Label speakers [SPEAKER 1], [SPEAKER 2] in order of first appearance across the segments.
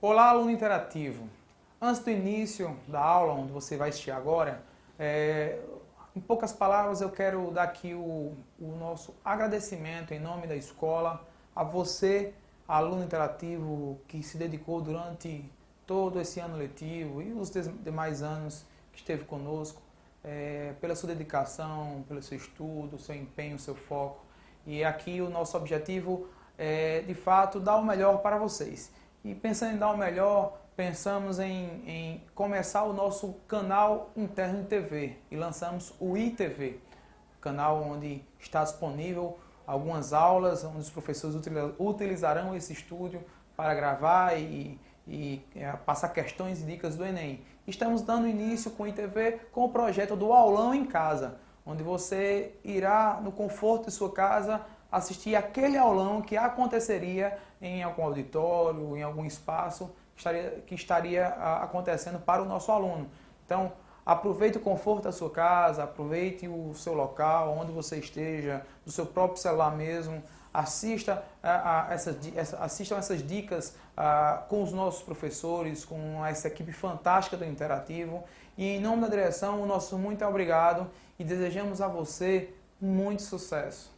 [SPEAKER 1] Olá, aluno interativo. Antes do início da aula, onde você vai assistir agora, em poucas palavras eu quero dar aqui o nosso agradecimento em nome da escola a você, aluno interativo, que se dedicou durante todo esse ano letivo e os demais anos que esteve conosco, pela sua dedicação, pelo seu estudo, seu empenho, seu foco. E aqui o nosso objetivo é, de fato, dar o melhor para vocês. E pensando em dar o melhor, pensamos em começar o nosso canal interno de TV e lançamos o ITV, canal onde está disponível algumas aulas, onde os professores utilizarão esse estúdio para gravar e passar questões e dicas do Enem. Estamos dando início com o ITV com o projeto do Aulão em Casa, onde você irá, no conforto de sua casa, assistir aquele aulão que aconteceria em algum auditório, em algum espaço que estaria acontecendo para o nosso aluno. Então, aproveite o conforto da sua casa, aproveite o seu local, onde você esteja, do seu próprio celular mesmo, assistam essas dicas com os nossos professores, com essa equipe fantástica do Interativo. E em nome da direção, o nosso muito obrigado e desejamos a você muito sucesso,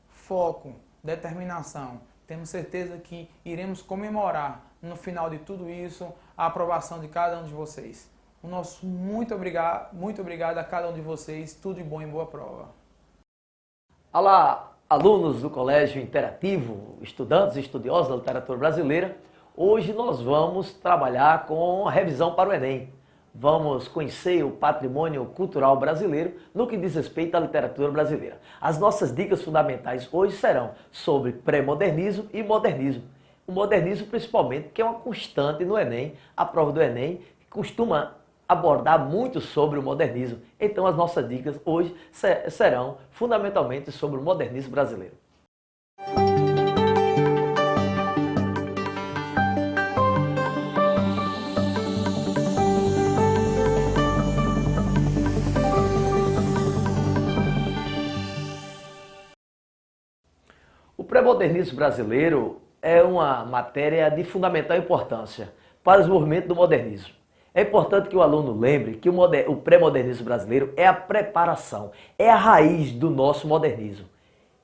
[SPEAKER 1] foco, determinação. Temos certeza que iremos comemorar no final de tudo isso a aprovação de cada um de vocês. O nosso muito obrigado a cada um de vocês. Tudo de bom e boa prova.
[SPEAKER 2] Olá, alunos do Colégio Interativo, estudantes e estudiosos da literatura brasileira. Hoje nós vamos trabalhar com a revisão para o Enem. Vamos conhecer o patrimônio cultural brasileiro no que diz respeito à literatura brasileira. As nossas dicas fundamentais hoje serão sobre pré-modernismo e modernismo. O modernismo principalmente, que é uma constante no Enem, a prova do Enem costuma abordar muito sobre o modernismo. Então as nossas dicas hoje serão fundamentalmente sobre o modernismo brasileiro. O pré-modernismo brasileiro é uma matéria de fundamental importância para o desenvolvimento do modernismo. É importante que o aluno lembre que o pré-modernismo brasileiro é a preparação, é a raiz do nosso modernismo.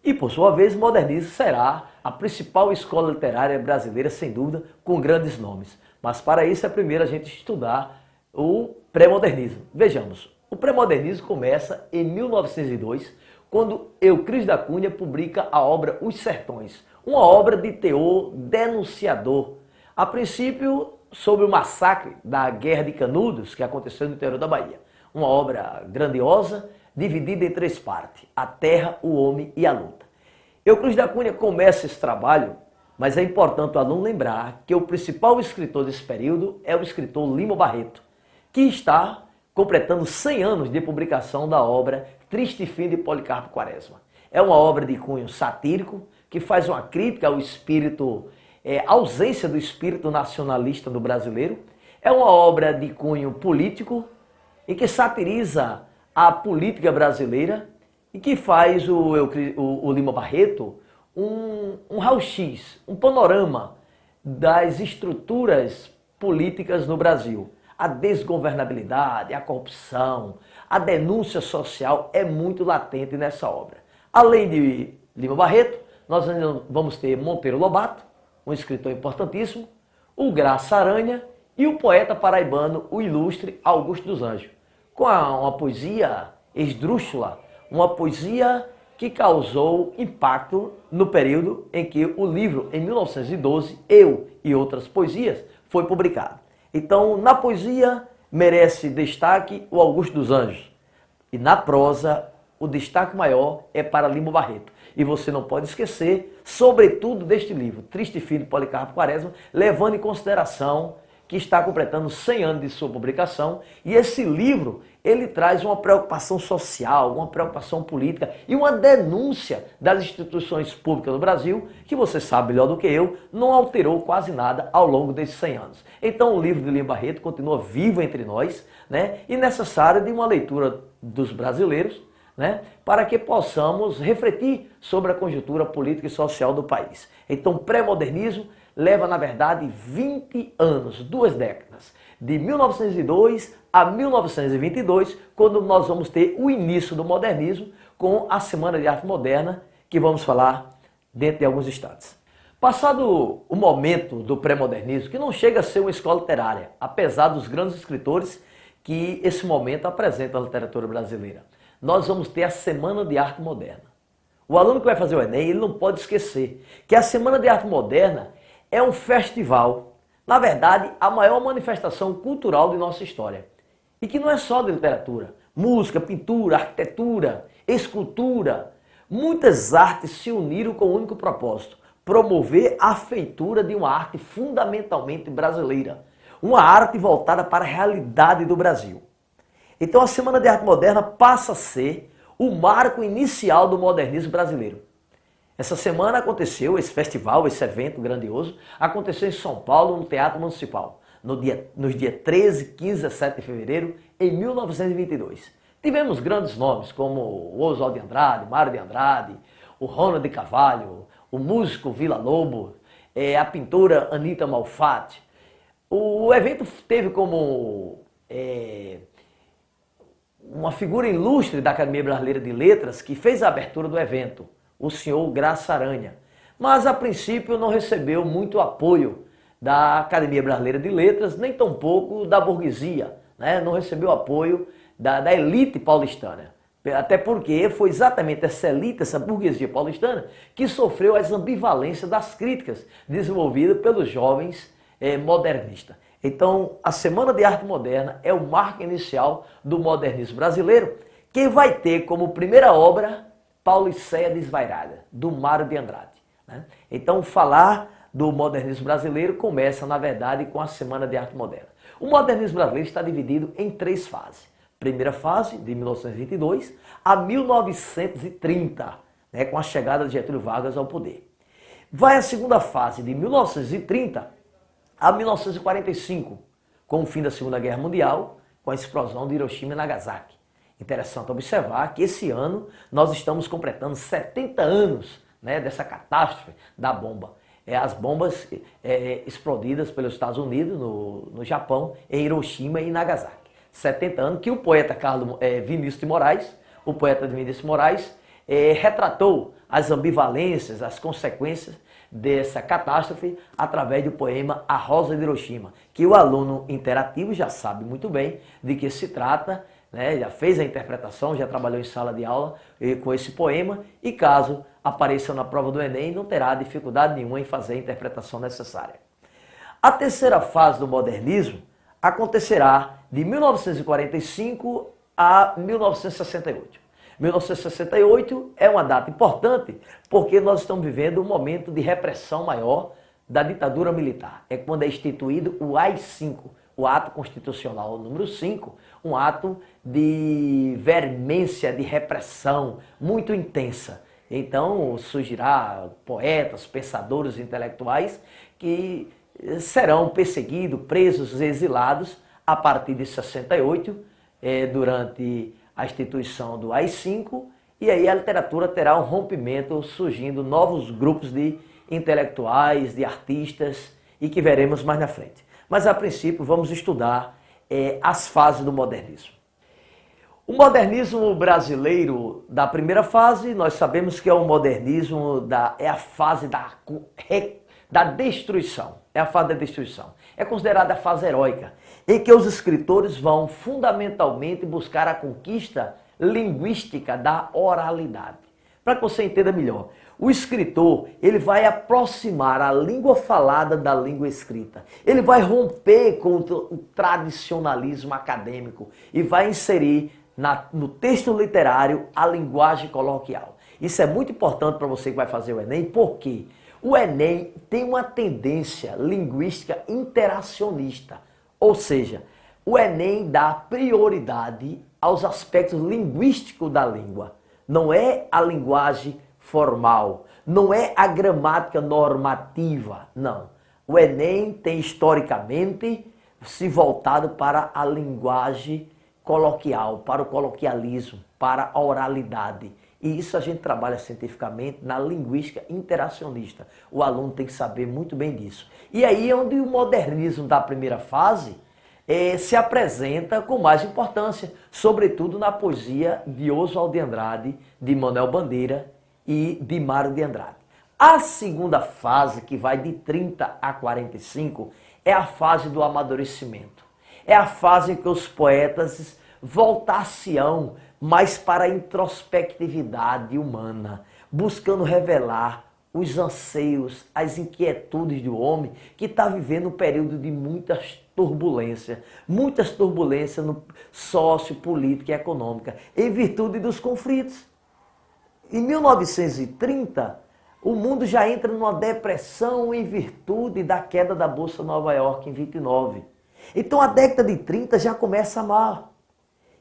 [SPEAKER 2] E, por sua vez, o modernismo será a principal escola literária brasileira, sem dúvida, com grandes nomes. Mas para isso é primeiro a gente estudar o pré-modernismo. Vejamos, o pré-modernismo começa em 1902, quando Euclides da Cunha publica a obra Os Sertões, uma obra de teor denunciador, a princípio sobre o massacre da Guerra de Canudos, que aconteceu no interior da Bahia. Uma obra grandiosa, dividida em três partes: a terra, o homem e a luta. Euclides da Cunha começa esse trabalho, mas é importante o aluno lembrar que o principal escritor desse período é o escritor Lima Barreto, que está completando 100 anos de publicação da obra Triste Fim de Policarpo Quaresma. É uma obra de cunho satírico, que faz uma crítica ao espírito, ausência do espírito nacionalista do brasileiro. É uma obra de cunho político, e que satiriza a política brasileira, e que faz o Lima Barreto um raio-x, um panorama das estruturas políticas no Brasil. A desgovernabilidade, a corrupção, a denúncia social é muito latente nessa obra. Além de Lima Barreto, nós ainda vamos ter Monteiro Lobato, um escritor importantíssimo, o Graça Aranha e o poeta paraibano, o ilustre Augusto dos Anjos, com uma poesia esdrúxula, uma poesia que causou impacto no período em que o livro, em 1912, Eu e Outras Poesias, foi publicado. Então, na poesia, merece destaque o Augusto dos Anjos. E na prosa, o destaque maior é para Lima Barreto. E você não pode esquecer, sobretudo, deste livro, Triste Fim de Policarpo Quaresma, levando em consideração que está completando 100 anos de sua publicação. E esse livro, ele traz uma preocupação social, uma preocupação política e uma denúncia das instituições públicas do Brasil, que você sabe melhor do que eu, não alterou quase nada ao longo desses 100 anos. Então o livro de Lima Barreto continua vivo entre nós, né, e necessário de uma leitura dos brasileiros, né, para que possamos refletir sobre a conjuntura política e social do país. Então, pré-modernismo leva, na verdade, 20 anos, 2 décadas, de 1902 a 1922, quando nós vamos ter o início do modernismo com a Semana de Arte Moderna, que vamos falar dentro de alguns instantes. Passado o momento do pré-modernismo, que não chega a ser uma escola literária, apesar dos grandes escritores que esse momento apresentam a literatura brasileira, nós vamos ter a Semana de Arte Moderna. O aluno que vai fazer o Enem, ele não pode esquecer que a Semana de Arte Moderna é um festival, na verdade, a maior manifestação cultural de nossa história. E que não é só de literatura, música, pintura, arquitetura, escultura. Muitas artes se uniram com o único propósito: promover a feitura de uma arte fundamentalmente brasileira. Uma arte voltada para a realidade do Brasil. Então a Semana de Arte Moderna passa a ser o marco inicial do modernismo brasileiro. Essa semana aconteceu esse festival, esse evento grandioso, aconteceu em São Paulo, no Teatro Municipal, nos dias 13, 15 e 17 de fevereiro, em 1922. Tivemos grandes nomes como o Oswald de Andrade, Mário de Andrade, o Ronald de Carvalho, o músico Vila Lobo, a pintora Anita Malfatti. O evento teve como uma figura ilustre da Academia Brasileira de Letras que fez a abertura do evento, o senhor Graça Aranha. Mas, a princípio, não recebeu muito apoio da Academia Brasileira de Letras, nem tampouco da burguesia, né? Não recebeu apoio da elite paulistana. Até porque foi exatamente essa elite, essa burguesia paulistana, que sofreu as ambivalências das críticas desenvolvidas pelos jovens modernistas. Então, a Semana de Arte Moderna é o marco inicial do modernismo brasileiro, que vai ter como primeira obra Pauliceia Desvairada, do Mário de Andrade, né? Então, falar do modernismo brasileiro começa, na verdade, com a Semana de Arte Moderna. O modernismo brasileiro está dividido em 3 fases. Primeira fase, de 1922 a 1930, né, com a chegada de Getúlio Vargas ao poder. Vai a segunda fase, de 1930 a 1945, com o fim da Segunda Guerra Mundial, com a explosão de Hiroshima e Nagasaki. Interessante observar que esse ano nós estamos completando 70 anos, né, dessa catástrofe da bomba. As bombas explodidas pelos Estados Unidos, no Japão, em Hiroshima e Nagasaki. 70 anos que o poeta Vinícius de Moraes, retratou as ambivalências, as consequências dessa catástrofe através do poema A Rosa de Hiroshima, que o aluno interativo já sabe muito bem de que se trata, né, já fez a interpretação, já trabalhou em sala de aula com esse poema e caso apareça na prova do Enem não terá dificuldade nenhuma em fazer a interpretação necessária. A terceira fase do modernismo acontecerá de 1945 a 1968. 1968 é uma data importante porque nós estamos vivendo um momento de repressão maior da ditadura militar. É quando é instituído o AI-5, o Ato Constitucional número 5, um ato de veemência, de repressão muito intensa. Então surgirá poetas, pensadores intelectuais que serão perseguidos, presos, exilados a partir de 68, durante a instituição do AI-5, e aí a literatura terá um rompimento, surgindo novos grupos de intelectuais, de artistas, e que veremos mais na frente. Mas a princípio vamos estudar as fases do modernismo. O modernismo brasileiro da primeira fase, nós sabemos que é o modernismo, é a fase da destruição. É a fase da destruição. É considerada a fase heróica, em que os escritores vão fundamentalmente buscar a conquista linguística da oralidade. Para que você entenda melhor, o escritor ele vai aproximar a língua falada da língua escrita. Ele vai romper com o tradicionalismo acadêmico e vai inserir no texto literário a linguagem coloquial. Isso é muito importante para você que vai fazer o Enem, porque o Enem tem uma tendência linguística interacionista, ou seja, o Enem dá prioridade aos aspectos linguísticos da língua. Não é a linguagem formal, não é a gramática normativa, não. O Enem tem historicamente se voltado para a linguagem coloquial, para o coloquialismo, para a oralidade. E isso a gente trabalha cientificamente na linguística interacionista. O aluno tem que saber muito bem disso. E aí é onde o modernismo da primeira fase se apresenta com mais importância, sobretudo na poesia de Oswald de Andrade, de Manuel Bandeira e de Mário de Andrade. A segunda fase, que vai de 30 a 45, é a fase do amadurecimento. É a fase em que os poetas voltar-se-ão mais para a introspectividade humana, buscando revelar os anseios, as inquietudes do homem que está vivendo um período de muitas turbulências no sócio, política e econômica, em virtude dos conflitos. Em 1930, o mundo já entra numa depressão em virtude da queda da Bolsa Nova York em 29. Então a década de 30 já começa mal.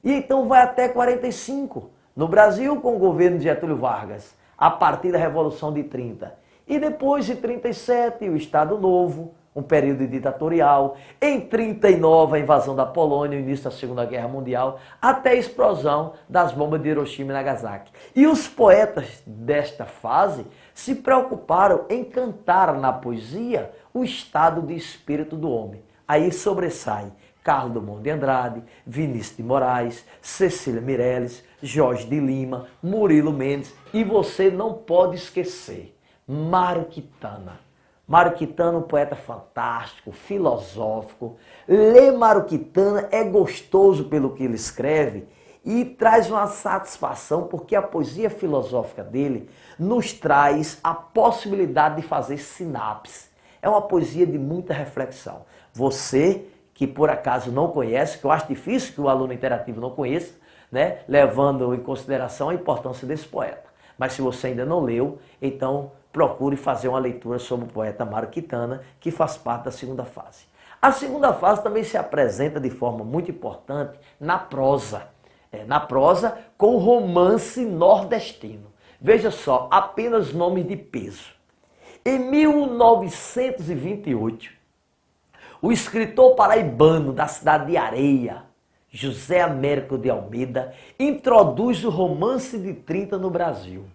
[SPEAKER 2] E então vai até 45, no Brasil com o governo de Getúlio Vargas, a partir da Revolução de 30. E depois de 37, o Estado Novo, um período ditatorial. Em 39, a invasão da Polônia, o início da Segunda Guerra Mundial, até a explosão das bombas de Hiroshima e Nagasaki. E os poetas desta fase se preocuparam em cantar na poesia o estado de espírito do homem. Aí sobressai Carlos Drummond de Andrade, Vinícius de Moraes, Cecília Meirelles, Jorge de Lima, Murilo Mendes e você não pode esquecer, Mário Quintana. Mário Quintana, um poeta fantástico, filosófico. Ler Mário Quintana é gostoso pelo que ele escreve e traz uma satisfação porque a poesia filosófica dele nos traz a possibilidade de fazer sinapse. É uma poesia de muita reflexão. Você que por acaso não conhece, que eu acho difícil que o aluno interativo não conheça, né, levando em consideração a importância desse poeta. Mas se você ainda não leu, então procure fazer uma leitura sobre o poeta Mário Quintana, que faz parte da segunda fase. A segunda fase também se apresenta de forma muito importante na prosa. Na prosa com romance nordestino. Veja só, apenas nomes de peso. Em 1928, o escritor paraibano da cidade de Areia, José Américo de Almeida, introduz o romance de 30 no Brasil,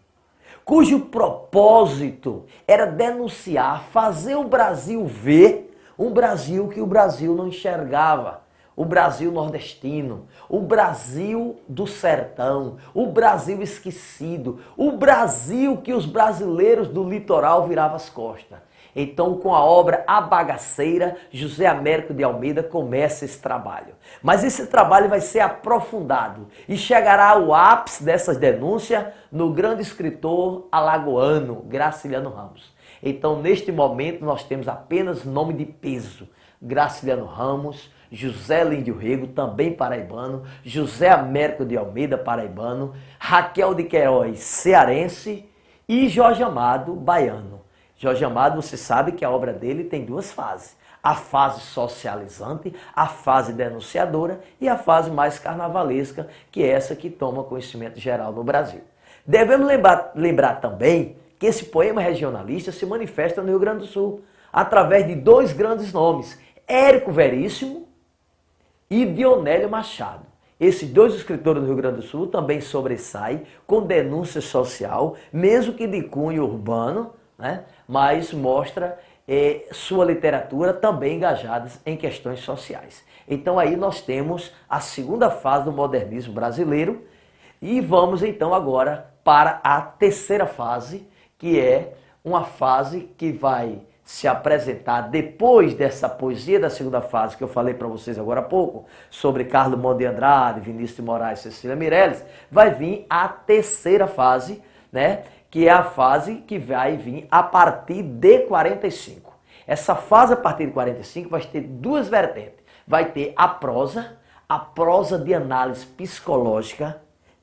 [SPEAKER 2] cujo propósito era denunciar, fazer o Brasil ver um Brasil que o Brasil não enxergava. O Brasil nordestino, o Brasil do sertão, o Brasil esquecido, o Brasil que os brasileiros do litoral viravam as costas. Então, com a obra A Bagaceira, José Américo de Almeida começa esse trabalho. Mas esse trabalho vai ser aprofundado e chegará ao ápice dessas denúncias no grande escritor alagoano, Graciliano Ramos. Então, neste momento, nós temos apenas nome de peso. Graciliano Ramos, José Líndio Rego, também paraibano, José Américo de Almeida, paraibano, Raquel de Queiroz, cearense e Jorge Amado, baiano. Jorge Amado, você sabe que a obra dele tem duas fases. A fase socializante, a fase denunciadora e a fase mais carnavalesca, que é essa que toma conhecimento geral no Brasil. Devemos lembrar também que esse poema regionalista se manifesta no Rio Grande do Sul, através de dois grandes nomes, Érico Veríssimo e Dionélio Machado. Esses dois escritores do Rio Grande do Sul também sobressaem com denúncia social, mesmo que de cunho urbano, né? Mas mostra sua literatura também engajada em questões sociais. Então aí nós temos a segunda fase do modernismo brasileiro e vamos então agora para a terceira fase, que é uma fase que vai se apresentar depois dessa poesia da segunda fase que eu falei para vocês agora há pouco, sobre Carlos Drummond de Andrade, Vinícius de Moraes, Cecília Meirelles, vai vir a terceira fase, né? Que é a fase que vai vir a partir de 45. Essa fase a partir de 45 vai ter duas vertentes. Vai ter a prosa de análise psicológica,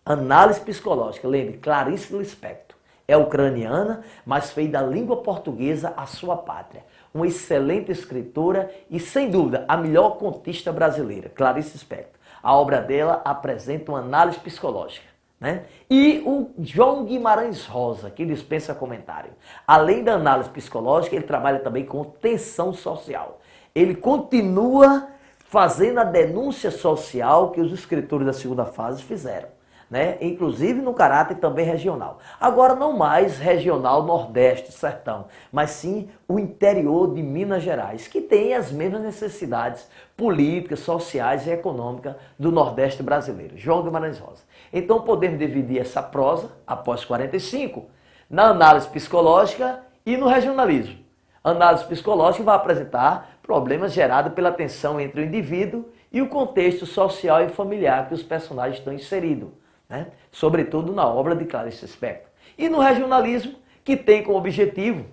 [SPEAKER 2] lembre, Clarice Lispector. É ucraniana, mas fez da língua portuguesa a sua pátria. Uma excelente escritora e, sem dúvida, a melhor contista brasileira, Clarice Lispector. A obra dela apresenta uma análise psicológica. Né? E o João Guimarães Rosa, que dispensa comentário. Além da análise psicológica, ele trabalha também com tensão social. Ele continua fazendo a denúncia social que os escritores da segunda fase fizeram, né? Inclusive no caráter também regional. Agora não mais regional, nordeste, sertão, mas sim o interior de Minas Gerais, que tem as mesmas necessidades políticas, sociais e econômicas do nordeste brasileiro. João Guimarães Rosa. Então podemos dividir essa prosa, após 45, na análise psicológica e no regionalismo. A análise psicológica vai apresentar problemas gerados pela tensão entre o indivíduo e o contexto social e familiar que os personagens estão inseridos, né? Sobretudo na obra de Clarice Lispector. E no regionalismo, que tem como objetivo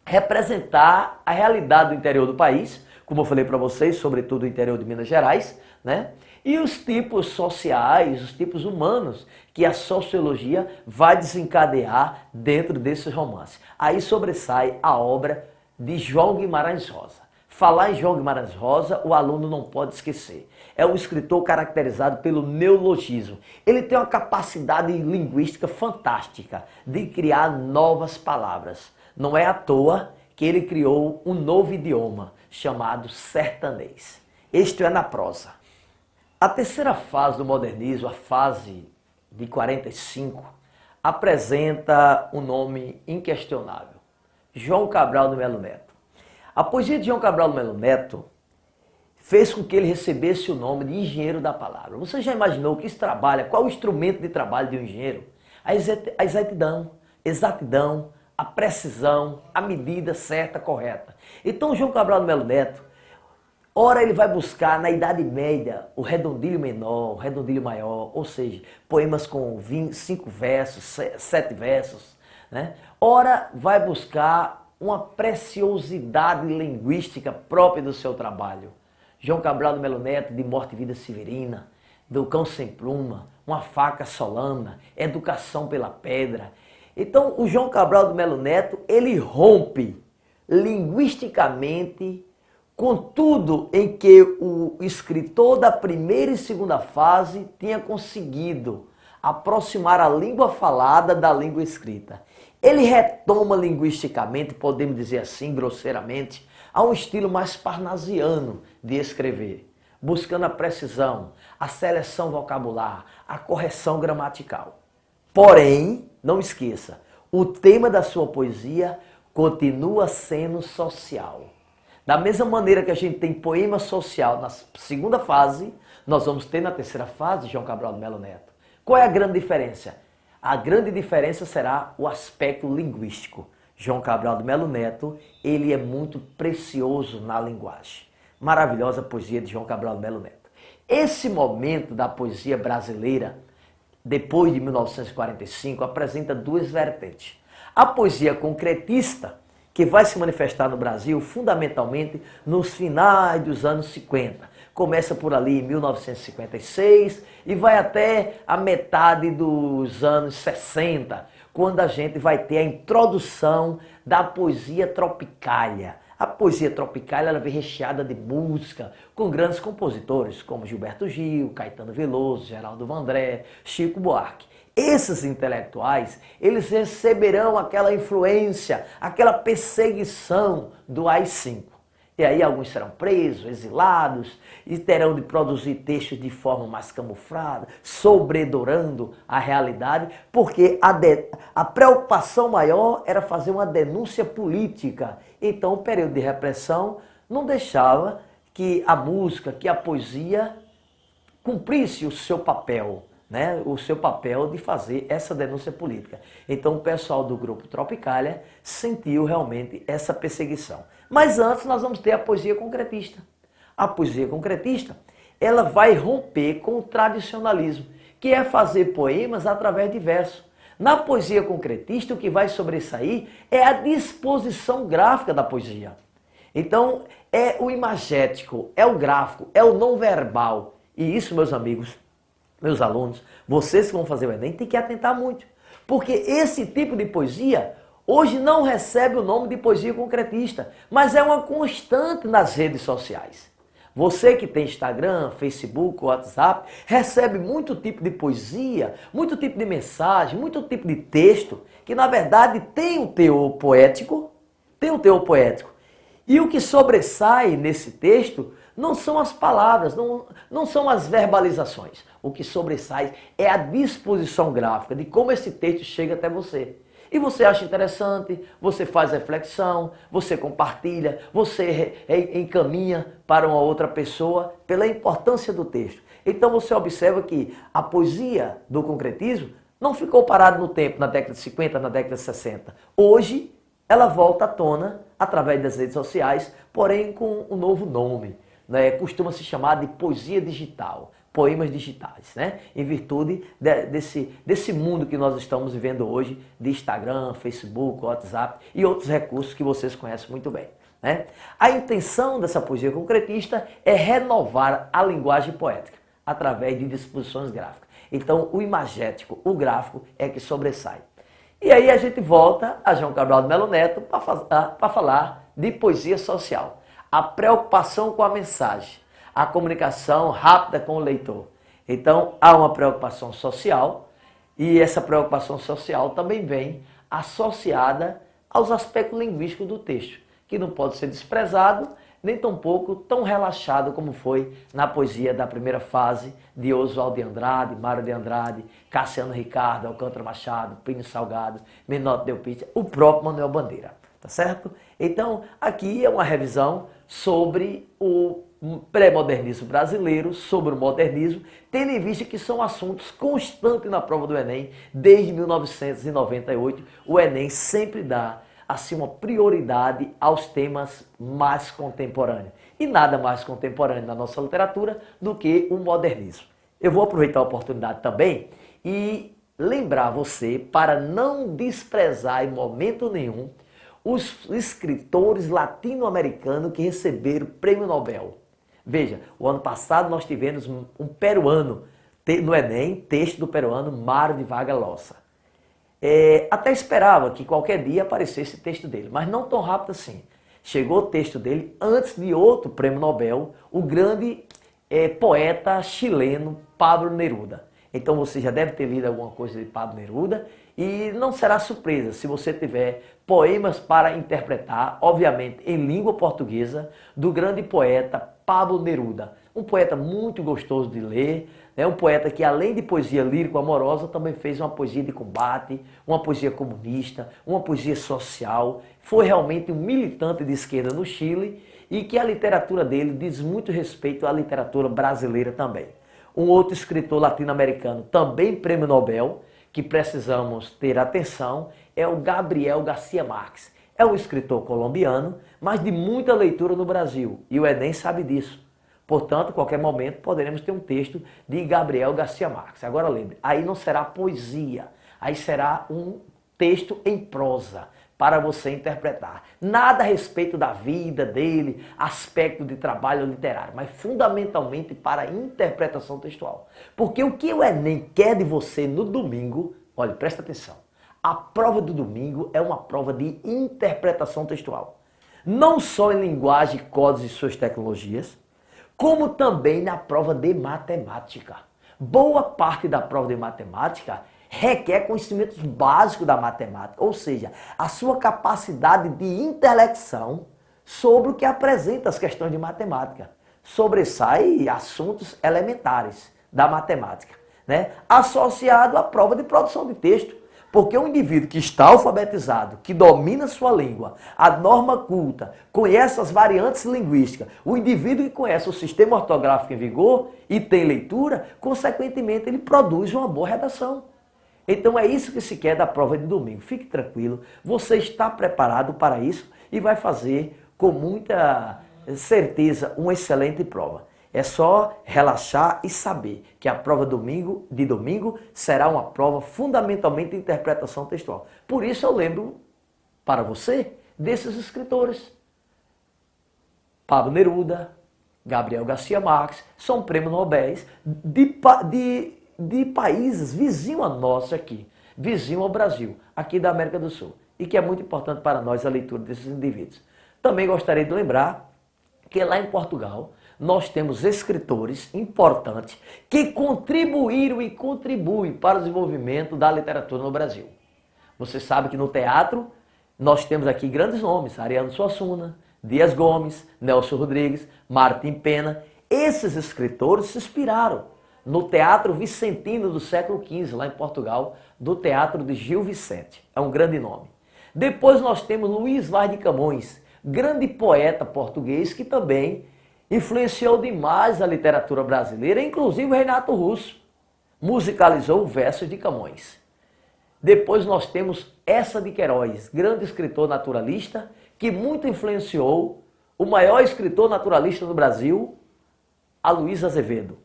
[SPEAKER 2] representar a realidade do interior do país, como eu falei para vocês, sobretudo o interior de Minas Gerais, né? E os tipos sociais, os tipos humanos que a sociologia vai desencadear dentro desses romances. Aí sobressai a obra de João Guimarães Rosa. Falar em João Guimarães Rosa, o aluno não pode esquecer. É um escritor caracterizado pelo neologismo. Ele tem uma capacidade linguística fantástica de criar novas palavras. Não é à toa que ele criou um novo idioma chamado sertanês. Isto é na prosa. A terceira fase do modernismo, a fase de 45, apresenta um nome inquestionável: João Cabral de Melo Neto. A poesia de João Cabral de Melo Neto fez com que ele recebesse o nome de engenheiro da palavra. Você já imaginou que isso trabalha? Qual o instrumento de trabalho de um engenheiro? A exatidão, a precisão, a medida certa, correta. Então João Cabral de Melo Neto, ora ele vai buscar na Idade Média o redondilho menor, o redondilho maior, ou seja, poemas com 5 versos, 7 versos, né? Ora vai buscar uma preciosidade linguística própria do seu trabalho. João Cabral de Melo Neto, de Morte e Vida Severina, do Cão Sem Pluma, Uma Faca Solana, Educação pela Pedra. Então o João Cabral de Melo Neto, ele rompe linguisticamente com tudo em que o escritor da primeira e segunda fase tinha conseguido aproximar a língua falada da língua escrita. Ele retoma linguisticamente, podemos dizer assim, grosseiramente, a um estilo mais parnasiano de escrever, buscando a precisão, a seleção vocabular, a correção gramatical. Porém, não esqueça, o tema da sua poesia continua sendo social. Da mesma maneira que a gente tem poema social na segunda fase, nós vamos ter na terceira fase João Cabral de Melo Neto. Qual é a grande diferença? A grande diferença será o aspecto linguístico. João Cabral de Melo Neto, ele é muito precioso na linguagem. Maravilhosa poesia de João Cabral de Melo Neto. Esse momento da poesia brasileira, depois de 1945, apresenta duas vertentes. A poesia concretista, que vai se manifestar no Brasil fundamentalmente nos finais dos anos 50. Começa por ali em 1956 e vai até a metade dos anos 60, quando a gente vai ter a introdução da poesia tropicália. A poesia tropicália ela vem recheada de música, com grandes compositores como Gilberto Gil, Caetano Veloso, Geraldo Vandré, Chico Buarque. Esses intelectuais, eles receberão aquela influência, aquela perseguição do AI-5. E aí alguns serão presos, exilados, e terão de produzir textos de forma mais camuflada, sobredorando a realidade, porque a preocupação maior era fazer uma denúncia política. Então o período de repressão não deixava que a música, que a poesia cumprisse o seu papel, né? O seu papel de fazer essa denúncia política. Então o pessoal do grupo Tropicália sentiu realmente essa perseguição. Mas antes nós vamos ter a poesia concretista. A poesia concretista, ela vai romper com o tradicionalismo, que é fazer poemas através de verso. Na poesia concretista, o que vai sobressair é a disposição gráfica da poesia. Então, é o imagético, é o gráfico, é o não verbal. E isso, meus amigos, meus alunos, vocês que vão fazer o Enem, tem que atentar muito. Porque esse tipo de poesia hoje não recebe o nome de poesia concretista, mas é uma constante nas redes sociais. Você que tem Instagram, Facebook, WhatsApp, recebe muito tipo de poesia, muito tipo de mensagem, muito tipo de texto, que na verdade tem um teor poético, E o que sobressai nesse texto não são as palavras, não são as verbalizações. O que sobressai é a disposição gráfica de como esse texto chega até você. E você acha interessante, você faz reflexão, você compartilha, você encaminha para uma outra pessoa pela importância do texto. Então você observa que a poesia do concretismo não ficou parada no tempo, na década de 50, na década de 60. Hoje, ela volta à tona através das redes sociais, porém com um novo nome. Né? Costuma se chamar de poesia digital, poemas digitais, né? Em virtude desse mundo que nós estamos vivendo hoje, de Instagram, Facebook, WhatsApp e outros recursos que vocês conhecem muito bem. Né? A intenção dessa poesia concretista é renovar a linguagem poética através de disposições gráficas. Então, o imagético, o gráfico, é que sobressai. E aí a gente volta a João Cabral de Melo Neto para falar de poesia social. A preocupação com a mensagem, a comunicação rápida com o leitor. Então, há uma preocupação social e essa preocupação social também vem associada aos aspectos linguísticos do texto, que não pode ser desprezado, nem tampouco tão relaxado como foi na poesia da primeira fase de Oswald de Andrade, Mário de Andrade, Cassiano Ricardo, Alcântara Machado, Plínio Salgado, Menotti Delpit, o próprio Manuel Bandeira, tá certo? Então, aqui é uma revisão sobre o pré-modernismo brasileiro, sobre o modernismo, tendo em vista que são assuntos constantes na prova do Enem, desde 1998, o Enem sempre dá assim uma prioridade aos temas mais contemporâneos. E nada mais contemporâneo na nossa literatura do que o modernismo. Eu vou aproveitar a oportunidade também e lembrar você para não desprezar em momento nenhum os escritores latino-americanos que receberam o Prêmio Nobel. Veja, o ano passado nós tivemos um peruano, no Enem, texto do peruano Mário de Vargas Llosa. Até esperava que qualquer dia aparecesse o texto dele, mas não tão rápido assim. Chegou o texto dele antes de outro prêmio Nobel, o grande poeta chileno Pablo Neruda. Então você já deve ter lido alguma coisa de Pablo Neruda e não será surpresa se você tiver poemas para interpretar, obviamente em língua portuguesa, do grande poeta Pablo Neruda. Um poeta muito gostoso de ler, um poeta que além de poesia lírico-amorosa também fez uma poesia de combate, uma poesia comunista, uma poesia social. Foi realmente um militante de esquerda no Chile e que a literatura dele diz muito respeito à literatura brasileira também. Um outro escritor latino-americano, também prêmio Nobel, que precisamos ter atenção, é o Gabriel Garcia Marques. É um escritor colombiano, mas de muita leitura no Brasil, e o Enem sabe disso. Portanto, a qualquer momento poderemos ter um texto de Gabriel Garcia Marques. Agora lembre, aí não será poesia, aí será um texto em prosa para você interpretar. Nada a respeito da vida dele, aspecto de trabalho literário, mas fundamentalmente para a interpretação textual. Porque o que o Enem quer de você no domingo, olha, presta atenção, a prova do domingo é uma prova de interpretação textual. Não só em linguagem, códigos e suas tecnologias, como também na prova de matemática. Boa parte da prova de matemática requer conhecimentos básicos da matemática, ou seja, a sua capacidade de intelecção sobre o que apresenta as questões de matemática. Sobressai assuntos elementares da matemática, né? Associado à prova de produção de texto. Porque um indivíduo que está alfabetizado, que domina sua língua, a norma culta, conhece as variantes linguísticas, o indivíduo que conhece o sistema ortográfico em vigor e tem leitura, consequentemente ele produz uma boa redação. Então é isso que se quer da prova de domingo. Fique tranquilo, você está preparado para isso e vai fazer com muita certeza uma excelente prova. É só relaxar e saber que a prova de domingo será uma prova fundamentalmente de interpretação textual. Por isso eu lembro para você desses escritores. Pablo Neruda, Gabriel Garcia Marques, são prêmios Nobel de países vizinhos a nós aqui, vizinho ao Brasil, aqui da América do Sul. E que é muito importante para nós a leitura desses indivíduos. Também gostaria de lembrar que lá em Portugal nós temos escritores importantes que contribuíram e contribuem para o desenvolvimento da literatura no Brasil. Você sabe que no teatro nós temos aqui grandes nomes, Ariano Suassuna, Dias Gomes, Nelson Rodrigues, Martim Pena. Esses escritores se inspiraram no Teatro Vicentino do século XV, lá em Portugal, do Teatro de Gil Vicente. É um grande nome. Depois nós temos Luís Vaz de Camões, grande poeta português que também influenciou demais a literatura brasileira, inclusive o Renato Russo musicalizou versos de Camões. Depois nós temos Eça de Queiroz, grande escritor naturalista, que muito influenciou o maior escritor naturalista do Brasil, Aloysio Azevedo.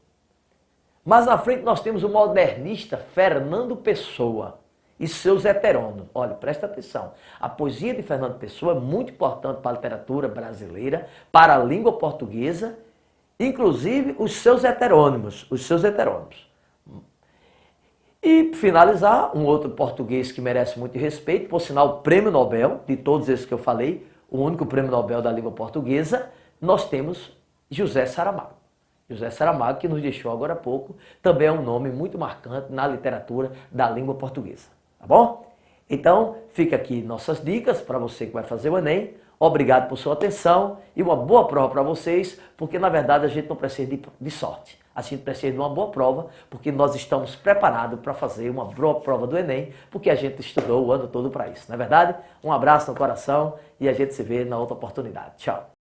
[SPEAKER 2] Mais na frente nós temos o modernista Fernando Pessoa e seus heterônimos. Olha, presta atenção. A poesia de Fernando Pessoa é muito importante para a literatura brasileira, para a língua portuguesa, inclusive os seus heterônimos. E finalizar, um outro português que merece muito respeito, por sinal, o Prêmio Nobel, de todos esses que eu falei, o único Prêmio Nobel da língua portuguesa, nós temos José Saramago. José Saramago, que nos deixou agora há pouco, também é um nome muito marcante na literatura da língua portuguesa. Tá bom? Então, fica aqui nossas dicas para você que vai fazer o Enem. Obrigado por sua atenção e uma boa prova para vocês, porque na verdade a gente não precisa de sorte. A gente precisa de uma boa prova, porque nós estamos preparados para fazer uma boa prova do Enem, porque a gente estudou o ano todo para isso. Não é verdade? Um abraço no coração e a gente se vê na outra oportunidade. Tchau.